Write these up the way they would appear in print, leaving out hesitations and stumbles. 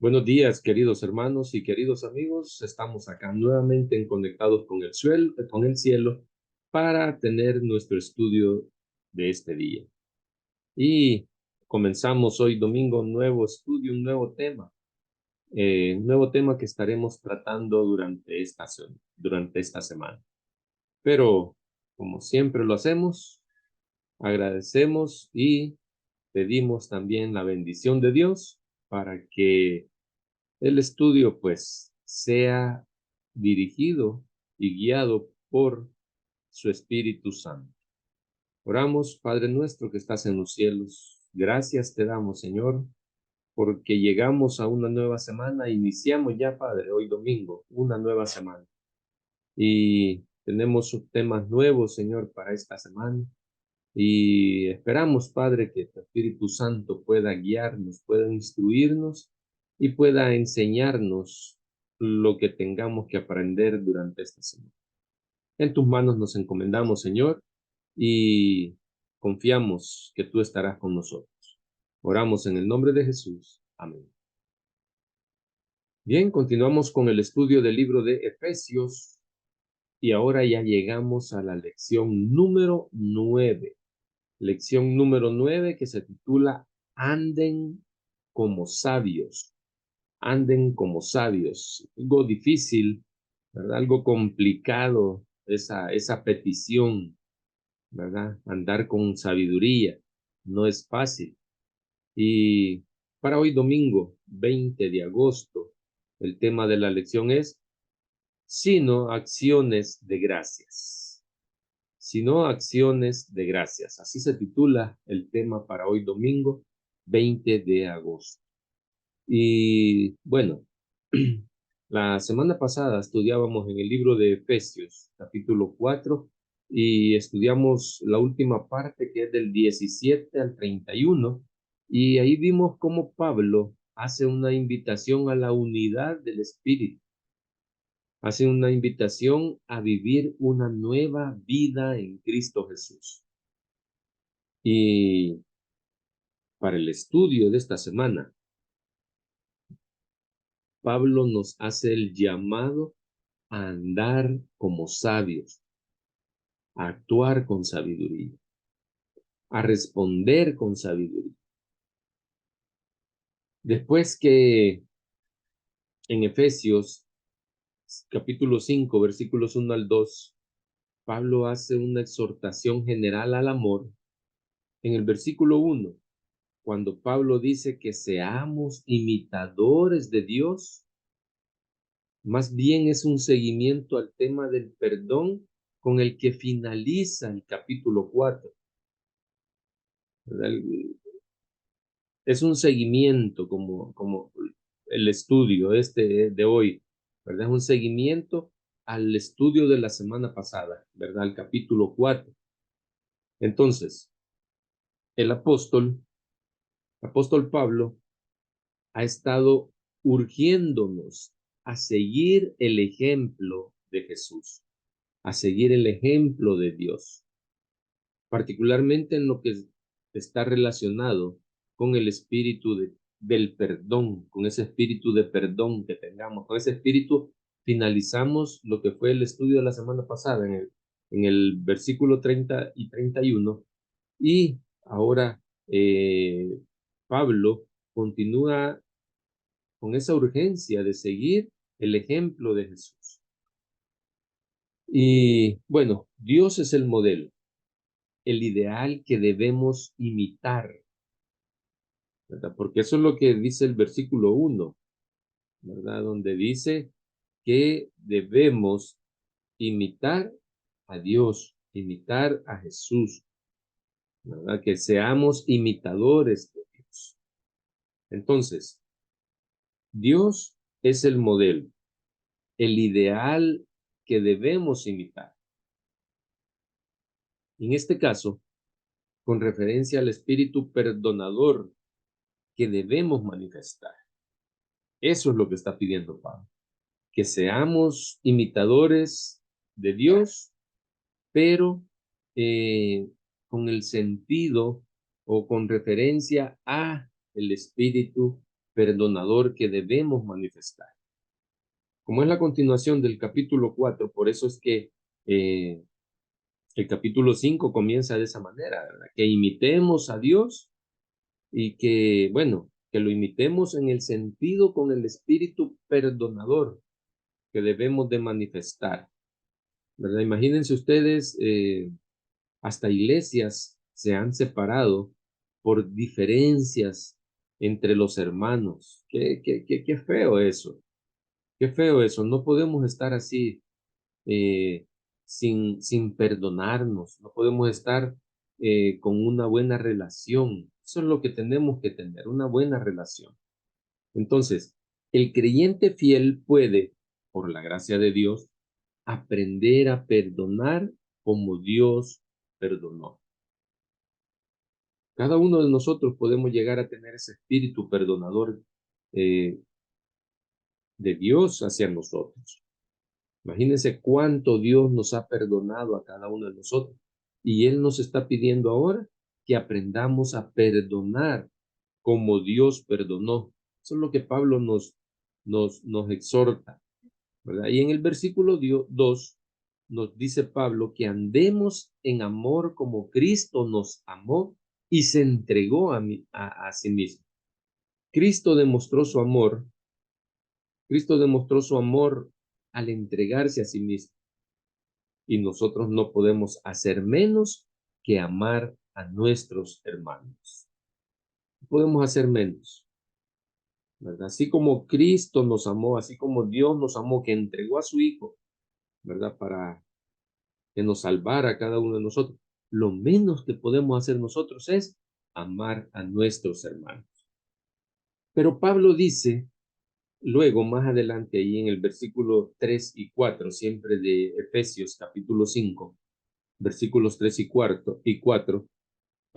Buenos días, queridos hermanos y queridos amigos. Estamos acá nuevamente conectados con el cielo para tener nuestro estudio de este día. Y comenzamos hoy domingo un nuevo estudio, un nuevo tema que estaremos tratando durante esta semana. Pero, como siempre lo hacemos, agradecemos y pedimos también la bendición de Dios para que el estudio, pues, sea dirigido y guiado por su Espíritu Santo. Oramos, Padre nuestro que estás en los cielos. Gracias te damos, Señor, porque llegamos a una nueva semana. Iniciamos ya, Padre, hoy domingo, una nueva semana. Y tenemos temas nuevos, Señor, para esta semana. Y esperamos, Padre, que tu Espíritu Santo pueda guiarnos, pueda instruirnos y pueda enseñarnos lo que tengamos que aprender durante esta semana. En tus manos nos encomendamos, Señor, y confiamos que tú estarás con nosotros. Oramos en el nombre de Jesús. Amén. Bien, continuamos con el estudio del libro de Efesios y ahora ya llegamos a la lección número 9. Lección número 9 que se titula Anden como sabios. Anden como sabios. Algo difícil, ¿verdad? Algo complicado esa petición, ¿verdad? Andar con sabiduría. No es fácil. Y para hoy domingo 20 de agosto, el tema de la lección es sino acciones de gracias. Sino acciones de gracias. Así se titula el tema para hoy domingo 20 de agosto. Y bueno, la semana pasada estudiábamos en el libro de Efesios, capítulo 4, y estudiamos la última parte que es del 17 al 31, y ahí vimos cómo Pablo hace una invitación a la unidad del Espíritu. Hace una invitación a vivir una nueva vida en Cristo Jesús. Y para el estudio de esta semana, Pablo nos hace el llamado a andar como sabios, a actuar con sabiduría, a responder con sabiduría. Después que en Efesios capítulo 5, versículos 1 al 2, Pablo hace una exhortación general al amor. En el versículo 1, cuando Pablo dice que seamos imitadores de Dios, más bien es un seguimiento al tema del perdón con el que finaliza el capítulo 4. Es un seguimiento como el estudio de hoy, ¿verdad? Es un seguimiento al estudio de la semana pasada, ¿verdad? El capítulo 4. Entonces, el apóstol Pablo, ha estado urgiéndonos a seguir el ejemplo de Jesús, a seguir el ejemplo de Dios, particularmente en lo que está relacionado con el espíritu del perdón, con ese espíritu de perdón que tengamos, con ese espíritu finalizamos lo que fue el estudio de la semana pasada en el versículo 30 y 31, y ahora Pablo continúa con esa urgencia de seguir el ejemplo de Jesús. Y bueno, Dios es el modelo, el ideal que debemos imitar, ¿verdad? Porque eso es lo que dice el versículo 1, ¿verdad? Donde dice que debemos imitar a Dios, imitar a Jesús, ¿verdad? Que seamos imitadores de Dios. Entonces, Dios es el modelo, el ideal que debemos imitar. En este caso, con referencia al espíritu perdonador que debemos manifestar. Eso es lo que está pidiendo Pablo, que seamos imitadores de Dios, pero con el sentido o con referencia a el espíritu perdonador que debemos manifestar. Como es la continuación del capítulo 4, por eso es que el capítulo 5 comienza de esa manera, ¿verdad? Que imitemos a Dios y que, bueno, que lo imitemos en el sentido con el espíritu perdonador que debemos de manifestar, ¿verdad? Imagínense ustedes, hasta iglesias se han separado por diferencias entre los hermanos. Qué feo eso, qué feo eso. No podemos estar así eh, sin perdonarnos, no podemos estar con una buena relación. Eso es lo que tenemos que tener, una buena relación. Entonces, el creyente fiel puede, por la gracia de Dios, aprender a perdonar como Dios perdonó. Cada uno de nosotros podemos llegar a tener ese espíritu perdonador eh, de Dios hacia nosotros. Imagínense cuánto Dios nos ha perdonado a cada uno de nosotros. Y Él nos está pidiendo ahora que aprendamos a perdonar como Dios perdonó. Eso es lo que Pablo nos exhorta, ¿verdad? Y en el versículo 2 nos dice Pablo que andemos en amor como Cristo nos amó y se entregó a sí mismo. Cristo demostró su amor, Cristo demostró su amor al entregarse a sí mismo. Y nosotros no podemos hacer menos que amar a nuestros hermanos. No podemos hacer menos, ¿verdad? Así como Cristo nos amó, así como Dios nos amó, que entregó a su Hijo, ¿verdad? Para que nos salvara a cada uno de nosotros. Lo menos que podemos hacer nosotros es amar a nuestros hermanos. Pero Pablo dice, luego más adelante ahí en el versículo 3 y 4, siempre de Efesios capítulo 5, versículos 3 y 4,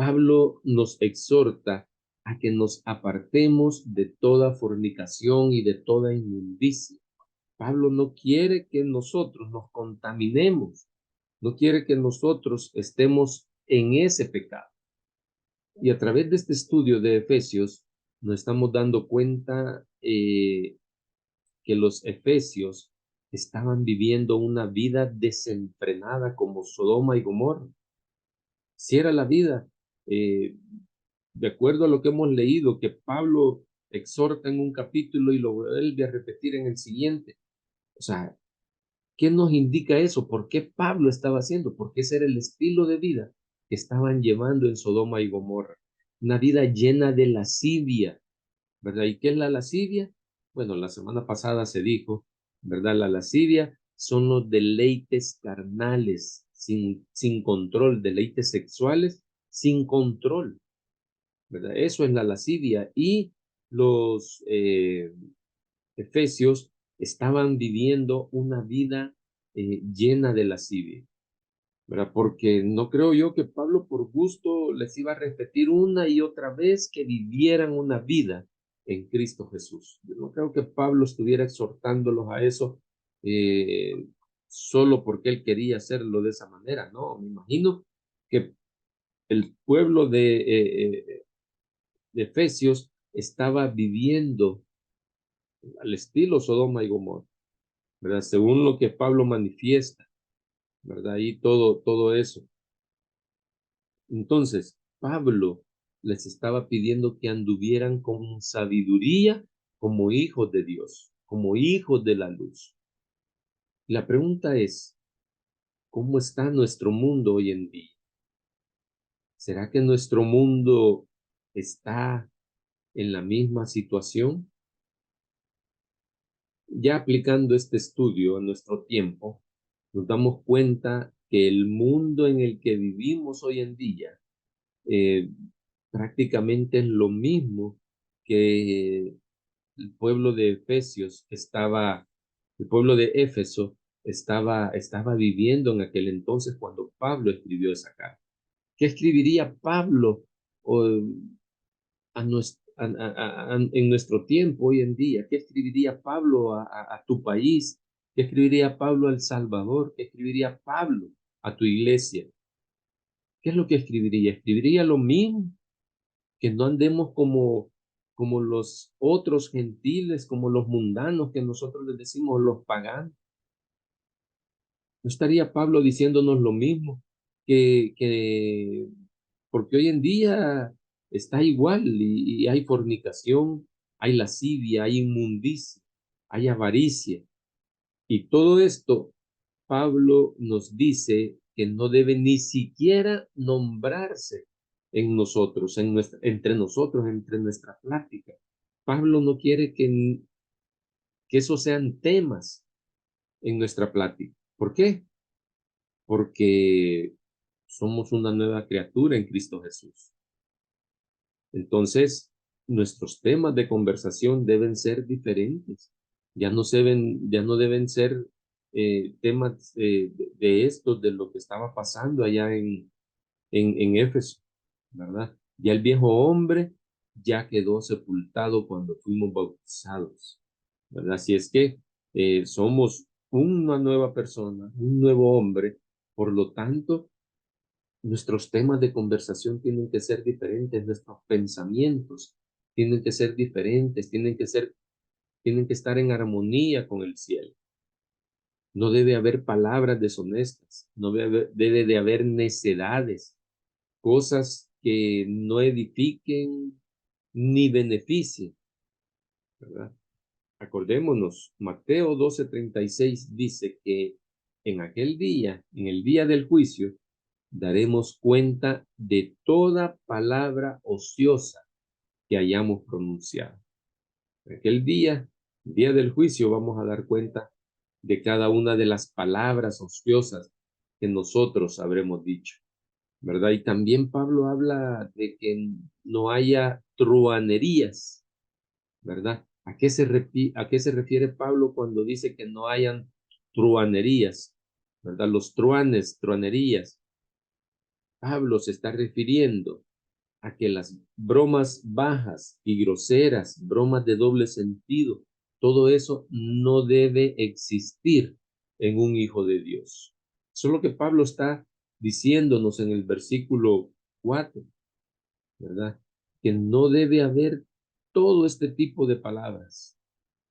Pablo nos exhorta a que nos apartemos de toda fornicación y de toda inmundicia. Pablo no quiere que nosotros nos contaminemos, no quiere que nosotros estemos en ese pecado. Y a través de este estudio de Efesios, nos estamos dando cuenta que los efesios estaban viviendo una vida desenfrenada como Sodoma y Gomorra. Si era la vida, eh, de acuerdo a lo que hemos leído, que Pablo exhorta en un capítulo y lo vuelve a repetir en el siguiente. O sea, ¿qué nos indica eso? ¿Por qué Pablo estaba haciendo? Porque ese era el estilo de vida que estaban llevando en Sodoma y Gomorra. Una vida llena de lascivia, ¿verdad? ¿Y qué es la lascivia? Bueno, la semana pasada se dijo, ¿verdad? La lascivia son los deleites carnales, sin control, deleites sexuales sin control, ¿verdad? Eso es la lascivia. Y los efesios estaban viviendo una vida llena de lascivia, ¿verdad? Porque no creo yo que Pablo por gusto les iba a repetir una y otra vez que vivieran una vida en Cristo Jesús. Yo no creo que Pablo estuviera exhortándolos a eso solo porque él quería hacerlo de esa manera, ¿no? Me imagino que el pueblo de Efesios estaba viviendo al estilo Sodoma y Gomorra, ¿verdad? Según lo que Pablo manifiesta, ¿verdad? Y todo eso. Entonces, Pablo les estaba pidiendo que anduvieran con sabiduría como hijos de Dios, como hijos de la luz. La pregunta es, ¿cómo está nuestro mundo hoy en día? ¿Será que nuestro mundo está en la misma situación? Ya aplicando este estudio a nuestro tiempo, nos damos cuenta que el mundo en el que vivimos hoy en día eh, prácticamente es lo mismo que el pueblo de Efesios estaba, el pueblo de Éfeso estaba viviendo en aquel entonces cuando Pablo escribió esa carta. ¿Qué escribiría Pablo o, en nuestro tiempo hoy en día? ¿Qué escribiría Pablo a tu país? ¿Qué escribiría Pablo a El Salvador? ¿Qué escribiría Pablo a tu iglesia? ¿Qué es lo que escribiría? ¿Escribiría lo mismo? Que no andemos como los otros gentiles, como los mundanos que nosotros les decimos los paganos. ¿No estaría Pablo diciéndonos lo mismo? Porque hoy en día está igual y hay fornicación, hay lascivia, hay inmundicia, hay avaricia. Y todo esto, Pablo nos dice que no debe ni siquiera nombrarse en nosotros, entre nuestra plática. Pablo no quiere que esos sean temas en nuestra plática. ¿Por qué? Porque somos una nueva criatura en Cristo Jesús. Entonces, nuestros temas de conversación deben ser diferentes. Ya no deben ser temas de estos, de lo que estaba pasando allá en Éfeso, ¿verdad? Ya el viejo hombre ya quedó sepultado cuando fuimos bautizados, ¿verdad? Así es que somos una nueva persona, un nuevo hombre, por lo tanto, nuestros temas de conversación tienen que ser diferentes, nuestros pensamientos tienen que ser diferentes, tienen que estar en armonía con el cielo. No debe haber palabras deshonestas, no debe de haber necedades, cosas que no edifiquen ni beneficien, ¿verdad? Acordémonos, Mateo 12:36 dice que en aquel día, en el día del juicio, daremos cuenta de toda palabra ociosa que hayamos pronunciado. En aquel día, el día del juicio, vamos a dar cuenta de cada una de las palabras ociosas que nosotros habremos dicho, ¿verdad? Y también Pablo habla de que no haya truanerías, ¿verdad? ¿A qué se refiere Pablo cuando dice que no hayan truanerías, ¿verdad? Los truanes, truanerías. Pablo se está refiriendo a que las bromas bajas y groseras, bromas de doble sentido, todo eso no debe existir en un hijo de Dios. Eso es lo que Pablo está diciéndonos en el versículo 4, ¿verdad? Que no debe haber todo este tipo de palabras,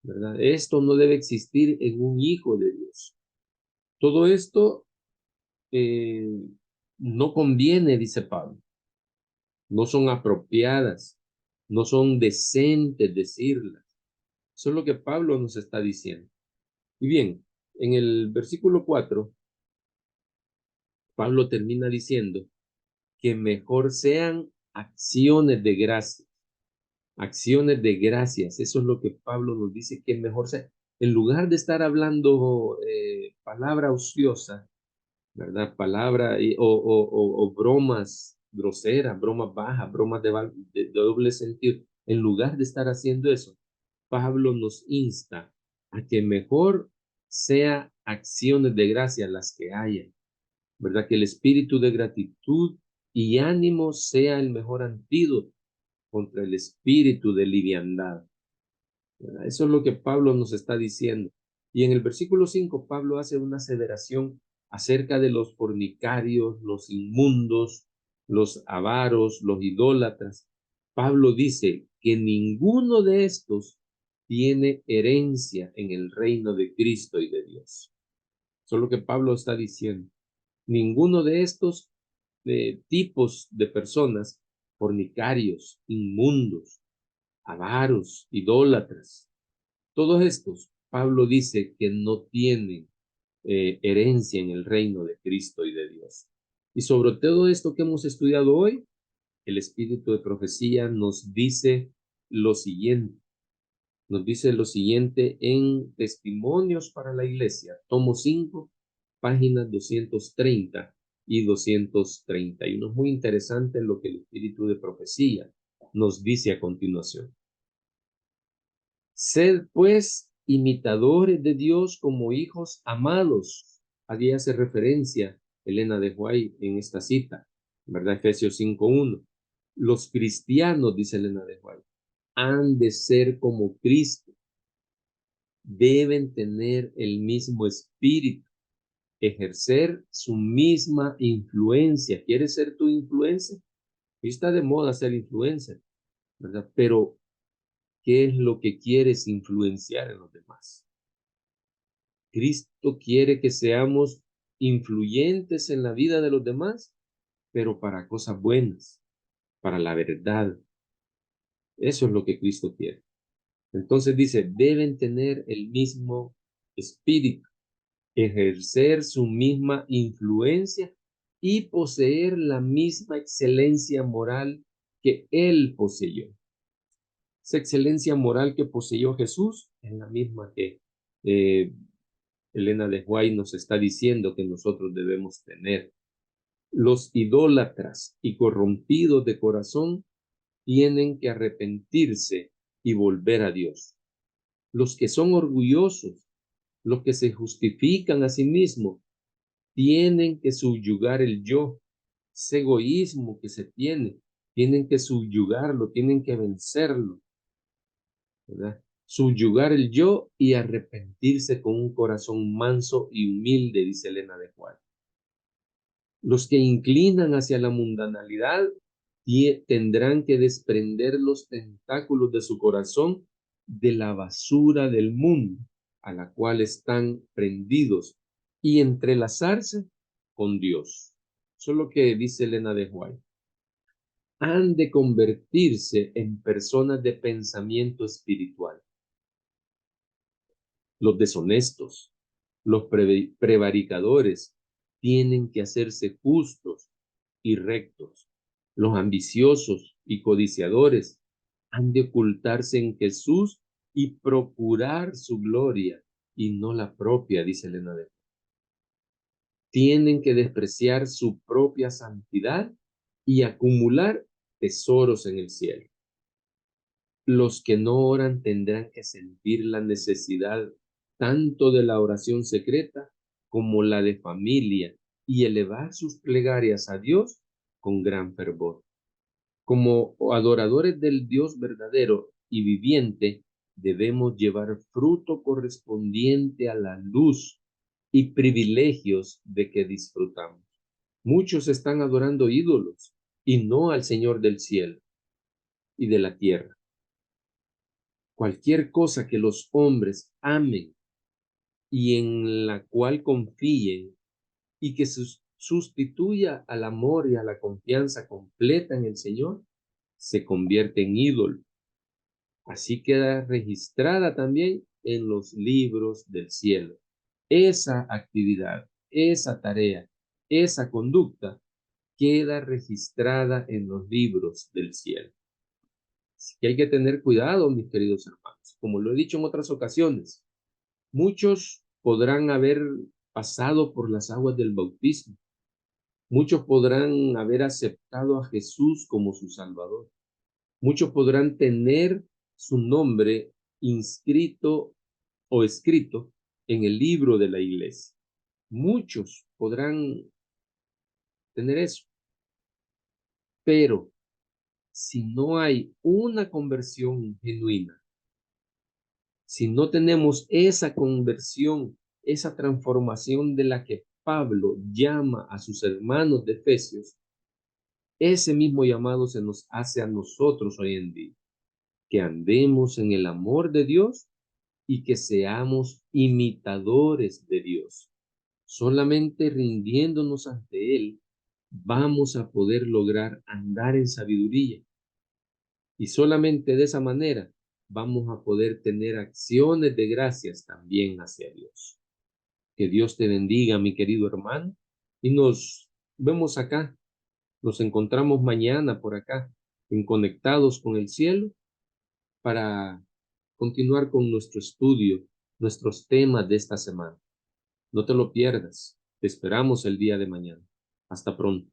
¿verdad? Esto no debe existir en un hijo de Dios. Todo esto eh, no conviene, dice Pablo, no son apropiadas, no son decentes decirlas. Eso es lo que Pablo nos está diciendo. Y bien, en el versículo 4, Pablo termina diciendo que mejor sean acciones de gracia. Acciones de gracias. Eso es lo que Pablo nos dice que mejor sea. En lugar de estar hablando palabra ociosa, ¿verdad? Palabra o bromas groseras, bromas bajas, bromas de doble sentido. En lugar de estar haciendo eso, Pablo nos insta a que mejor sea acciones de gracia las que haya, ¿verdad? Que el espíritu de gratitud y ánimo sea el mejor antídoto contra el espíritu de liviandad, ¿verdad? Eso es lo que Pablo nos está diciendo. Y en el versículo 5, Pablo hace una aseveración acerca de los fornicarios, los inmundos, los avaros, los idólatras. Pablo dice que ninguno de estos tiene herencia en el reino de Cristo y de Dios. Eso es lo que Pablo está diciendo. Ninguno de estos tipos de personas, fornicarios, inmundos, avaros, idólatras, todos estos, Pablo dice que no tienen herencia en el reino de Cristo y de Dios. Y sobre todo esto que hemos estudiado hoy, el espíritu de profecía nos dice lo siguiente en Testimonios para la Iglesia, tomo 5, páginas 230 y 231. Es muy interesante lo que el espíritu de profecía nos dice a continuación. Sed pues imitadores de Dios como hijos amados. Allí hace referencia Elena de White en esta cita, ¿verdad? Efesios 5:1. Los cristianos, dice Elena de White, han de ser como Cristo, deben tener el mismo espíritu, ejercer su misma influencia. ¿Quieres ser tu influencia? Hoy está de moda ser influencer, ¿verdad? Pero ¿Qué es lo que quieres influenciar en los demás? Cristo quiere que seamos influyentes en la vida de los demás, pero para cosas buenas, para la verdad. Eso es lo que Cristo quiere. Entonces dice, deben tener el mismo espíritu, ejercer su misma influencia y poseer la misma excelencia moral que Él poseyó. Esa excelencia moral que poseyó Jesús es la misma que eh, Elena de White nos está diciendo que nosotros debemos tener. Los idólatras y corrompidos de corazón tienen que arrepentirse y volver a Dios. Los que son orgullosos, los que se justifican a sí mismos, tienen que subyugar el yo, ese egoísmo que se tiene, tienen que subyugarlo, tienen que vencerlo, ¿verdad? Subyugar el yo y arrepentirse con un corazón manso y humilde, dice Elena de White. Los que inclinan hacia la mundanalidad tendrán que desprender los tentáculos de su corazón de la basura del mundo a la cual están prendidos y entrelazarse con Dios. Eso es lo que dice Elena de White. Han de convertirse en personas de pensamiento espiritual. Los deshonestos, los prevaricadores, tienen que hacerse justos y rectos. Los ambiciosos y codiciadores han de ocultarse en Jesús y procurar su gloria y no la propia, dice Elena de. Tienen que despreciar su propia santidad y acumular tesoros en el cielo. Los que no oran tendrán que sentir la necesidad tanto de la oración secreta como la de familia y elevar sus plegarias a Dios con gran fervor. Como adoradores del Dios verdadero y viviente, debemos llevar fruto correspondiente a la luz y privilegios de que disfrutamos. Muchos están adorando ídolos y no al Señor del cielo y de la tierra. Cualquier cosa que los hombres amen y en la cual confíen y que sustituya al amor y a la confianza completa en el Señor, se convierte en ídolo. Así queda registrada también en los libros del cielo. Esa actividad, esa tarea, esa conducta queda registrada en los libros del cielo. Así que hay que tener cuidado, mis queridos hermanos. Como lo he dicho en otras ocasiones, muchos podrán haber pasado por las aguas del bautismo. Muchos podrán haber aceptado a Jesús como su Salvador. Muchos podrán tener su nombre inscrito o escrito en el libro de la iglesia. Muchos podrán tener eso. Pero si no hay una conversión genuina, si no tenemos esa conversión, esa transformación de la que Pablo llama a sus hermanos de Efesios, ese mismo llamado se nos hace a nosotros hoy en día, que andemos en el amor de Dios y que seamos imitadores de Dios. Solamente rindiéndonos ante Él, vamos a poder lograr andar en sabiduría. Y solamente de esa manera vamos a poder tener acciones de gracias también hacia Dios. Que Dios te bendiga, mi querido hermano, y nos vemos acá, nos encontramos mañana por acá, en Conectados con el Cielo, para continuar con nuestro estudio, nuestros temas de esta semana. No te lo pierdas, te esperamos el día de mañana. Hasta pronto.